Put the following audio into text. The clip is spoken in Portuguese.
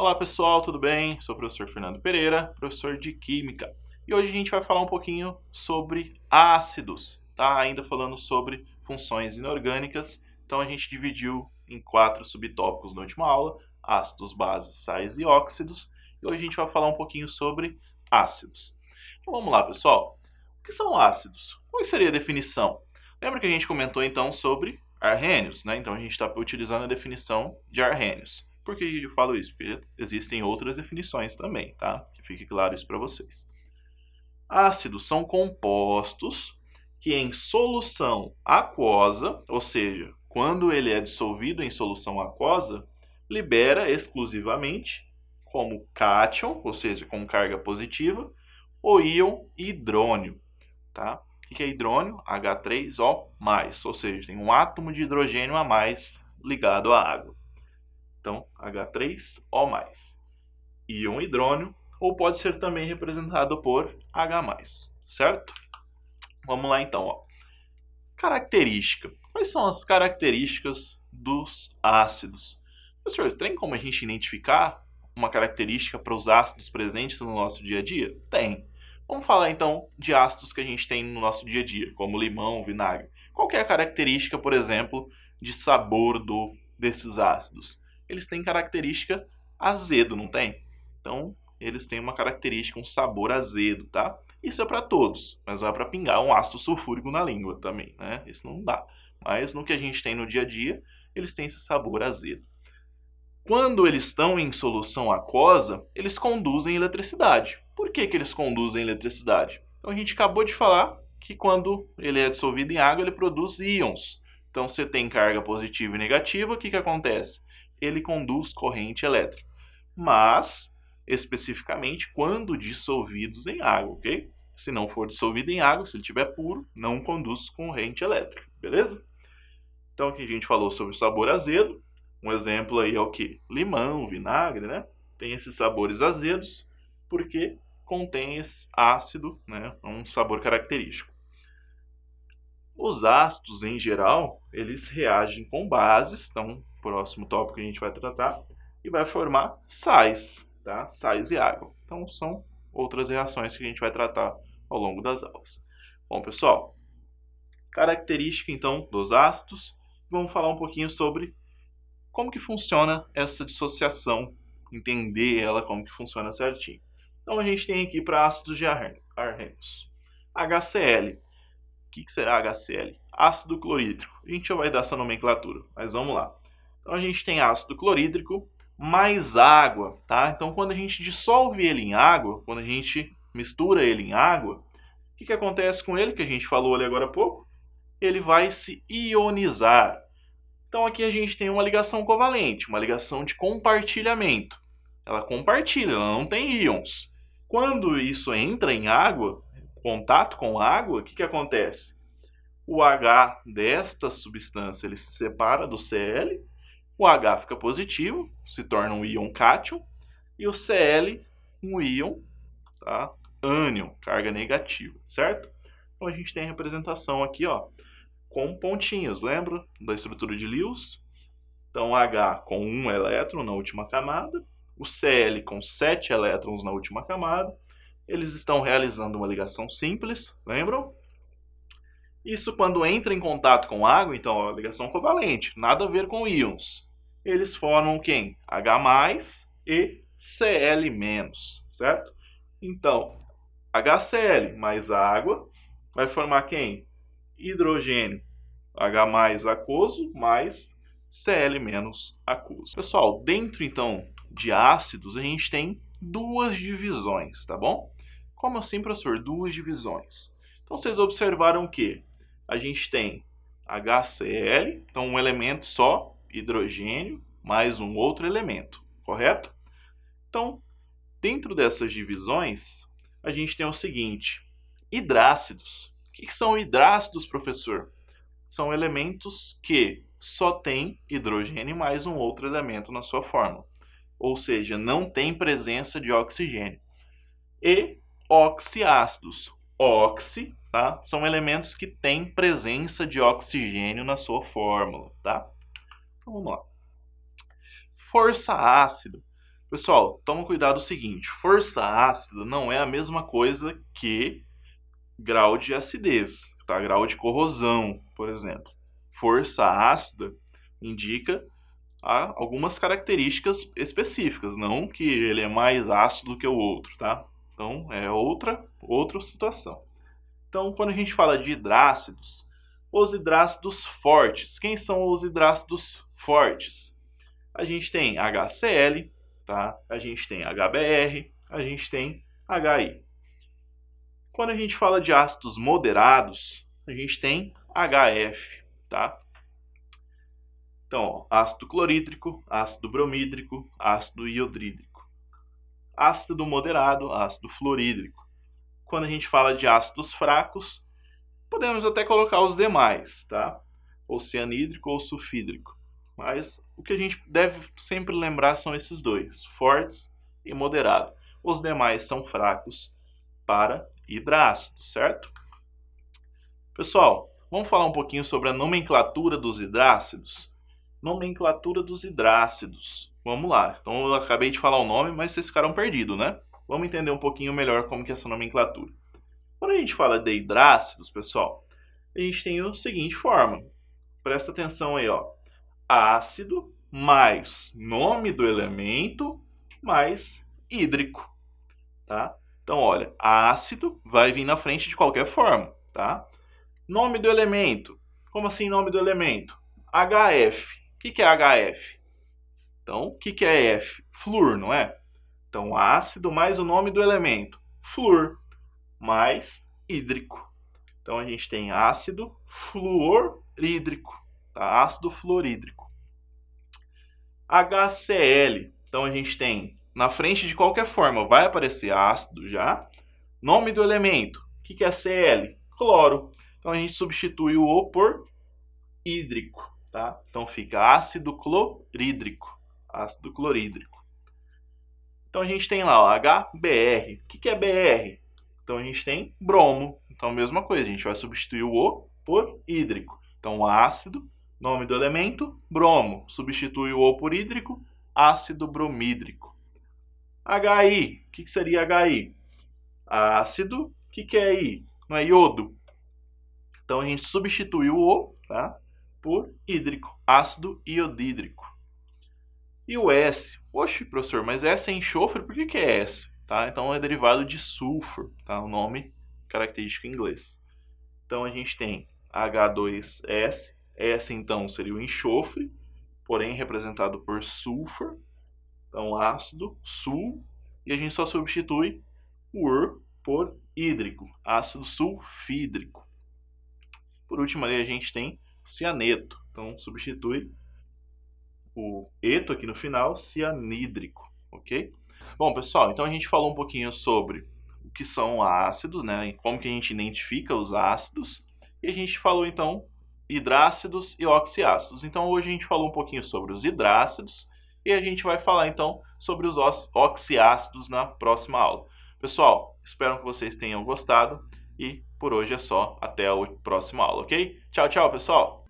Olá pessoal, tudo bem? Sou o professor Fernando Pereira, professor de Química. E hoje a gente vai falar um pouquinho sobre ácidos, tá? Ainda falando sobre funções inorgânicas. Então a gente dividiu em 4 subtópicos na última aula: ácidos, bases, sais e óxidos. E hoje a gente vai falar um pouquinho sobre ácidos. Então vamos lá, pessoal. O que são ácidos? Qual seria a definição? Lembra que a gente comentou então sobre arrênios, né? Então a gente está utilizando a definição de arrênios. Por que eu falo isso? Porque existem outras definições também, tá? Que fique claro isso para vocês. Ácidos são compostos que em solução aquosa, ou seja, quando ele é dissolvido em solução aquosa, libera exclusivamente como cátion, ou seja, com carga positiva, o íon hidrônio, tá? O que é hidrônio? H3O+, ou seja, tem um átomo de hidrogênio a mais ligado à água. Então, H3O+, íon hidrônio, ou pode ser também representado por H+, certo? Vamos lá então, ó. Característica. Quais são as características dos ácidos? Professor, tem como a gente identificar uma característica para os ácidos presentes no nosso dia a dia? Tem. Vamos falar então de ácidos que a gente tem no nosso dia a dia, como limão, vinagre. Qual que é a característica, por exemplo, de sabor desses ácidos? Eles têm característica azedo, não tem? Então, eles têm uma característica, um sabor azedo, tá? Isso é para todos, mas não é para pingar um ácido sulfúrico na língua também, né? Isso não dá. Mas no que a gente tem no dia a dia, eles têm esse sabor azedo. Quando eles estão em solução aquosa, eles conduzem eletricidade. Por que eles conduzem eletricidade? Então a gente acabou de falar que quando ele é dissolvido em água, ele produz íons. Então você tem carga positiva e negativa, o que acontece? Ele conduz corrente elétrica. Mas, especificamente, quando dissolvidos em água, ok? Se não for dissolvido em água, se ele estiver puro, não conduz corrente elétrica, beleza? Então aqui a gente falou sobre o sabor azedo. Um exemplo aí é o que? Limão, vinagre, né? Tem esses sabores azedos porque contém esse ácido, né? Um sabor característico. Os ácidos, em geral, eles reagem com bases. Então, próximo tópico que a gente vai tratar, e vai formar sais, tá? Sais e água. Então, são outras reações que a gente vai tratar ao longo das aulas. Bom, pessoal, característica, então, dos ácidos. Vamos falar um pouquinho sobre como que funciona essa dissociação, entender ela, como que funciona certinho. Então, a gente tem aqui para ácidos de arrênios. HCl. O que será HCl? Ácido clorídrico. A gente já vai dar essa nomenclatura, mas vamos lá. Então a gente tem ácido clorídrico mais água, tá? Então quando a gente dissolve ele em água, quando a gente mistura ele em água, o que acontece com ele, que a gente falou ali agora há pouco? Ele vai se ionizar. Então aqui a gente tem uma ligação covalente, uma ligação de compartilhamento. Ela compartilha, ela não tem íons. Quando isso entra em água, contato com água, o que acontece? O H desta substância ele se separa do Cl, o H fica positivo, se torna um íon cátion, e o Cl um íon, tá? Ânion, carga negativa, certo? Então a gente tem a representação aqui, ó, com pontinhos, lembra da estrutura de Lewis? Então H com 1 elétron na última camada, o Cl com 7 elétrons na última camada. Eles estão realizando uma ligação simples, lembram? Isso quando entra em contato com água, então a ligação covalente, nada a ver com íons. Eles formam quem? H+ e Cl-, certo? Então, HCl mais água vai formar quem? Hidrogênio, H+ aquoso mais Cl- aquoso. Pessoal, dentro então de ácidos, a gente tem duas divisões, tá bom? Como assim, professor? Duas divisões. Então, vocês observaram que a gente tem HCl, então um elemento só, hidrogênio, mais um outro elemento, correto? Então, dentro dessas divisões, a gente tem o seguinte: hidrácidos. O que são hidrácidos, professor? São elementos que só têm hidrogênio mais um outro elemento na sua fórmula. Ou seja, não tem presença de oxigênio. E oxiácidos. Oxi, tá? São elementos que têm presença de oxigênio na sua fórmula, tá? Então, vamos lá. Força ácido Pessoal, toma cuidado o seguinte, força ácida não é a mesma coisa que grau de acidez, tá? Grau de corrosão, por exemplo. Força ácida indica algumas características específicas, não que ele é mais ácido que o outro, tá? Então, é outra situação. Então, quando a gente fala de hidrácidos, os hidrácidos fortes. Quem são os hidrácidos fortes? A gente tem HCl, tá? A gente tem HBr, a gente tem HI. Quando a gente fala de ácidos moderados, a gente tem HF, tá? Então, ó, ácido clorídrico, ácido bromídrico, ácido iodrídrico. Ácido moderado, ácido fluorídrico. Quando a gente fala de ácidos fracos, podemos até colocar os demais, tá? Ou cianídrico ou sulfídrico. Mas o que a gente deve sempre lembrar são esses dois, fortes e moderado. Os demais são fracos para hidrácidos, certo? Pessoal, vamos falar um pouquinho sobre a nomenclatura dos hidrácidos? Nomenclatura dos hidrácidos. Vamos lá. Então eu acabei de falar o nome, mas vocês ficaram perdidos, né? Vamos entender um pouquinho melhor como que é essa nomenclatura. Quando a gente fala de hidrácidos, pessoal, a gente tem a seguinte forma. Presta atenção aí, ó. Ácido mais nome do elemento mais hídrico, tá? Então, olha, ácido vai vir na frente de qualquer forma, tá? Nome do elemento. Como assim nome do elemento? HF. O que é HF? Então, o que é F? Flúor, não é? Então, ácido mais o nome do elemento. Flúor mais hídrico. Então, a gente tem ácido fluorídrico. Tá? Ácido fluorídrico. HCl. Então, a gente tem, na frente de qualquer forma, vai aparecer ácido já. Nome do elemento. O que é Cl? Cloro. Então, a gente substitui o O por hídrico. Tá? Então, fica ácido clorídrico. Ácido clorídrico. Então, a gente tem lá o HBr. O que é Br? Então, a gente tem bromo. Então, mesma coisa, a gente vai substituir o O por hídrico. Então, ácido, nome do elemento, bromo. Substitui o O por hídrico, ácido bromídrico. HI, o que seria HI? Ácido, o que é I? Não é iodo? Então, a gente substitui o O, tá, por hídrico, ácido iodídrico. E o S? Oxe, professor, mas S é enxofre, por que é S? Tá? Então, é derivado de sulfur, tá? O nome característico em inglês. Então, a gente tem H2S. S, então, seria o enxofre, porém representado por sulfur. Então, ácido, sul. E a gente só substitui o ur por hídrico, ácido sulfídrico. Por último, ali a gente tem cianeto. Então, substitui o eto aqui no final, cianídrico, ok? Bom, pessoal, então a gente falou um pouquinho sobre o que são ácidos, né? E como que a gente identifica os ácidos. E a gente falou, então, hidrácidos e oxiácidos. Então, hoje a gente falou um pouquinho sobre os hidrácidos e a gente vai falar, então, sobre os oxiácidos na próxima aula. Pessoal, espero que vocês tenham gostado e por hoje é só. Até a próxima aula, ok? Tchau, tchau, pessoal!